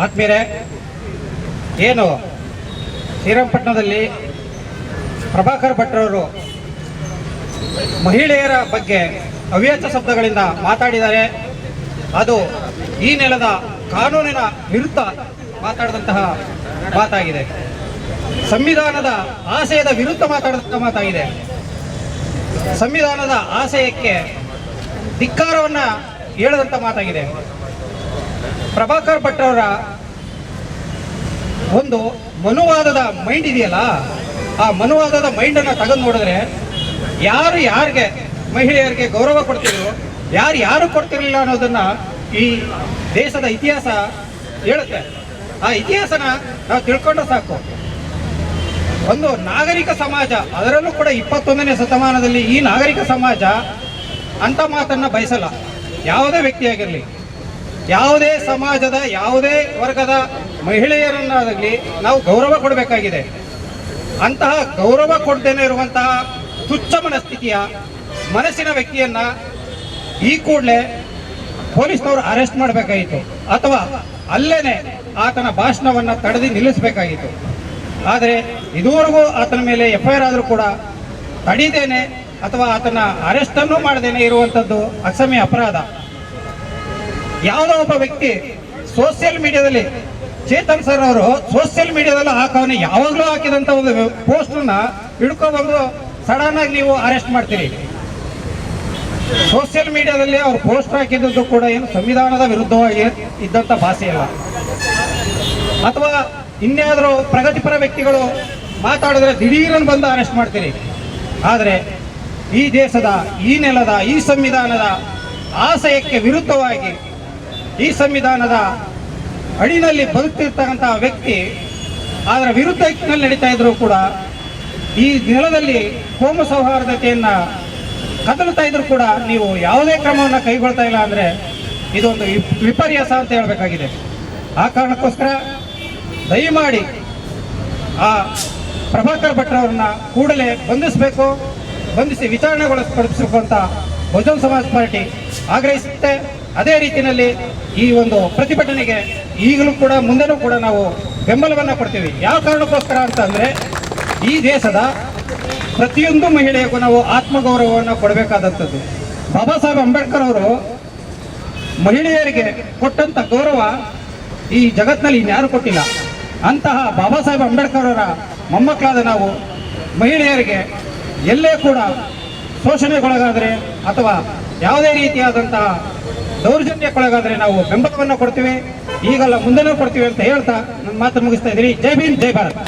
ಆತ್ಮೀಯರೇ, ಏನು ಶ್ರೀರಂಗಪಟ್ಟಣದಲ್ಲಿ ಪ್ರಭಾಕರ್ ಭಟ್ರವರು ಮಹಿಳೆಯರ ಬಗ್ಗೆ ಅವ್ಯಾಚ ಶಬ್ದಗಳಿಂದ ಮಾತಾಡಿದ್ದಾರೆ. ಅದು ಈ ನೆಲದ ಕಾನೂನಿನ ವಿರುದ್ಧ ಮಾತಾಡಿದಂತಹ ಮಾತಾಗಿದೆ. ಸಂವಿಧಾನದ ಆಶಯದ ವಿರುದ್ಧ ಮಾತಾಡಿದಂತಹ ಮಾತಾಗಿದೆ. ಸಂವಿಧಾನದ ಆಶಯಕ್ಕೆ ಧಿಕ್ಕಾರವನ್ನು ಹೇಳದಂತ ಮಾತಾಗಿದೆ. ಪ್ರಭಾಕರ್ ಭಟ್ರವರ ಒಂದು ಮನುವಾದದ ಮೈಂಡ್ ಇದೆಯಲ್ಲ, ಆ ಮನುವಾದದ ಮೈಂಡನ್ನು ತೆಗೆದು ನೋಡಿದ್ರೆ ಯಾರು ಯಾರಿಗೆ ಮಹಿಳೆಯರಿಗೆ ಗೌರವ ಕೊಡ್ತಿದ್ರು, ಯಾರು ಕೊಡ್ತಿರಲಿಲ್ಲ ಅನ್ನೋದನ್ನ ಈ ದೇಶದ ಇತಿಹಾಸ ಹೇಳುತ್ತೆ. ಆ ಇತಿಹಾಸನ ನಾವು ತಿಳ್ಕೊಂಡ್ರೆ ಸಾಕು. ಒಂದು ನಾಗರಿಕ ಸಮಾಜ, ಅದರಲ್ಲೂ ಕೂಡ 21ನೇ ಶತಮಾನದಲ್ಲಿ ಈ ನಾಗರಿಕ ಸಮಾಜ ಅಂಥ ಮಾತನ್ನು ಬಯಸಲ್ಲ. ಯಾವುದೇ ವ್ಯಕ್ತಿಯಾಗಿರಲಿ, ಯಾವುದೇ ಸಮಾಜದ ಯಾವುದೇ ವರ್ಗದ ಮಹಿಳೆಯರನ್ನಾಗಲಿ ನಾವು ಗೌರವ ಕೊಡಬೇಕಾಗಿದೆ. ಅಂತಹ ಗೌರವ ಕೊಡದೇನೆ ಇರುವಂತಹ ತುಚ್ಛ ಮನಸ್ಥಿತಿಯ ಮನಸ್ಸಿನ ವ್ಯಕ್ತಿಯನ್ನ ಈ ಕೂಡಲೇ ಪೊಲೀಸ್ನವರು ಅರೆಸ್ಟ್ ಮಾಡಬೇಕಾಗಿತ್ತು, ಅಥವಾ ಅಲ್ಲೇನೆ ಆತನ ಭಾಷಣವನ್ನು ತಡೆದು ನಿಲ್ಲಿಸಬೇಕಾಗಿತ್ತು. ಆದರೆ ಇದುವರೆಗೂ ಆತನ ಮೇಲೆ FIR ಆದರೂ ಕೂಡ ತಡೀದೇನೆ ಅಥವಾ ಆತನ ಅರೆಸ್ಟನ್ನು ಮಾಡದೇನೆ ಇರುವಂಥದ್ದು ಅಕ್ಷಮ್ಯ ಅಪರಾಧ. ಯಾವುದೋ ಒಬ್ಬ ವ್ಯಕ್ತಿ ಸೋಷಿಯಲ್ ಮೀಡಿಯಾದಲ್ಲಿ, ಚೇತನ್ ಸರ್ ಅವರು ಸೋಷಿಯಲ್ ಮೀಡಿಯಾದಲ್ಲಿ ಹಾಕವನ್ನ ಯಾವಾಗಲೂ ಹಾಕಿದಂಥ ಒಂದು ಪೋಸ್ಟನ್ನ ಹಿಡ್ಕೊಬಂದು ಸಡನ್ ಆಗಿ ನೀವು ಅರೆಸ್ಟ್ ಮಾಡ್ತೀರಿ. ಸೋಷಿಯಲ್ ಮೀಡಿಯಾದಲ್ಲಿ ಅವ್ರು ಪೋಸ್ಟ್ ಹಾಕಿದ್ದು ಕೂಡ ಏನು ಸಂವಿಧಾನದ ವಿರುದ್ಧವಾಗಿ ಇದ್ದಂಥ ಭಾಷೆ ಅಲ್ಲ. ಅಥವಾ ಇನ್ಯಾದರೂ ಪ್ರಗತಿಪರ ವ್ಯಕ್ತಿಗಳು ಮಾತಾಡಿದ್ರೆ ದಿಢೀರನ್ನು ಬಂದು ಅರೆಸ್ಟ್ ಮಾಡ್ತೀರಿ. ಆದರೆ ಈ ದೇಶದ, ಈ ನೆಲದ, ಈ ಸಂವಿಧಾನದ ಆಶಯಕ್ಕೆ ವಿರುದ್ಧವಾಗಿ, ಈ ಸಂವಿಧಾನದ ಅಡಿನಲ್ಲಿ ಬದುಕ್ತಿರ್ತಕ್ಕಂಥ ವ್ಯಕ್ತಿ ಅದರ ವಿರುದ್ಧ ನಡೀತಾ ಇದ್ರು ಕೂಡ ಈ ನೆಲದಲ್ಲಿ ಕೋಮು ಸೌಹಾರ್ದತೆಯನ್ನು ಕದಲ್ತಾ ಇದ್ರು ಕೂಡ ನೀವು ಯಾವುದೇ ಕ್ರಮವನ್ನು ಕೈಗೊಳ್ತಾ ಇಲ್ಲ ಅಂದರೆ ಇದೊಂದು ವಿಪರ್ಯಾಸ ಅಂತ ಹೇಳಬೇಕಾಗಿದೆ. ಆ ಕಾರಣಕ್ಕೋಸ್ಕರ ದಯಮಾಡಿ ಆ ಪ್ರಭಾಕರ್ ಭಟ್ರವ್ರನ್ನ ಕೂಡಲೇ ಬಂಧಿಸಬೇಕು, ಬಂಧಿಸಿ ವಿಚಾರಣೆಗೊಳಪಡಿಸಬೇಕು ಅಂತ ಬಹುಜನ ಸಮಾಜ ಪಾರ್ಟಿ ಆಗ್ರಹಿಸುತ್ತೆ. ಅದೇ ರೀತಿಯಲ್ಲಿ ಈ ಒಂದು ಪ್ರತಿಭಟನೆಗೆ ಈಗಲೂ ಕೂಡ ಮುಂದೆನೂ ಕೂಡ ನಾವು ಬೆಂಬಲವನ್ನು ಕೊಡ್ತೀವಿ. ಯಾವ ಕಾರಣಕ್ಕೋಸ್ಕರ ಅಂತಂದರೆ ಈ ದೇಶದ ಪ್ರತಿಯೊಂದು ಮಹಿಳೆಗೂ ನಾವು ಆತ್ಮಗೌರವವನ್ನು ಕೊಡಬೇಕಾದಂಥದ್ದು. ಬಾಬಾ ಸಾಹೇಬ್ ಅಂಬೇಡ್ಕರ್ ಅವರು ಮಹಿಳೆಯರಿಗೆ ಕೊಟ್ಟಂಥ ಗೌರವ ಈ ಜಗತ್ತಿನಲ್ಲಿ ಇನ್ಯಾರು ಕೊಟ್ಟಿಲ್ಲ. ಅಂತಹ ಬಾಬಾ ಸಾಹೇಬ್ ಅಂಬೇಡ್ಕರ್ ಅವರ ಮೊಮ್ಮಕ್ಕಳಾದ ನಾವು ಮಹಿಳೆಯರಿಗೆ ಎಲ್ಲೇ ಕೂಡ ಶೋಷಣೆಗೊಳಗಾದರೆ ಅಥವಾ ಯಾವುದೇ ರೀತಿಯಾದಂತಹ ದೌರ್ಜನ್ಯಕ್ಕೊಳಗಾದರೆ ನಾವು ಬೆಂಬಲವನ್ನು ಕೊಡ್ತೀವಿ, ಈಗಲ್ಲ ಮುಂದೆನೂ ಕೊಡ್ತೀವಿ ಅಂತ ಹೇಳ್ತಾ ನನ್ನ ಮಾತು ಮುಗಿಸ್ತಾ ಇದ್ದೀರಿ. ಜೈ ಭೀಮ್, ಜೈ ಭಾರತ್.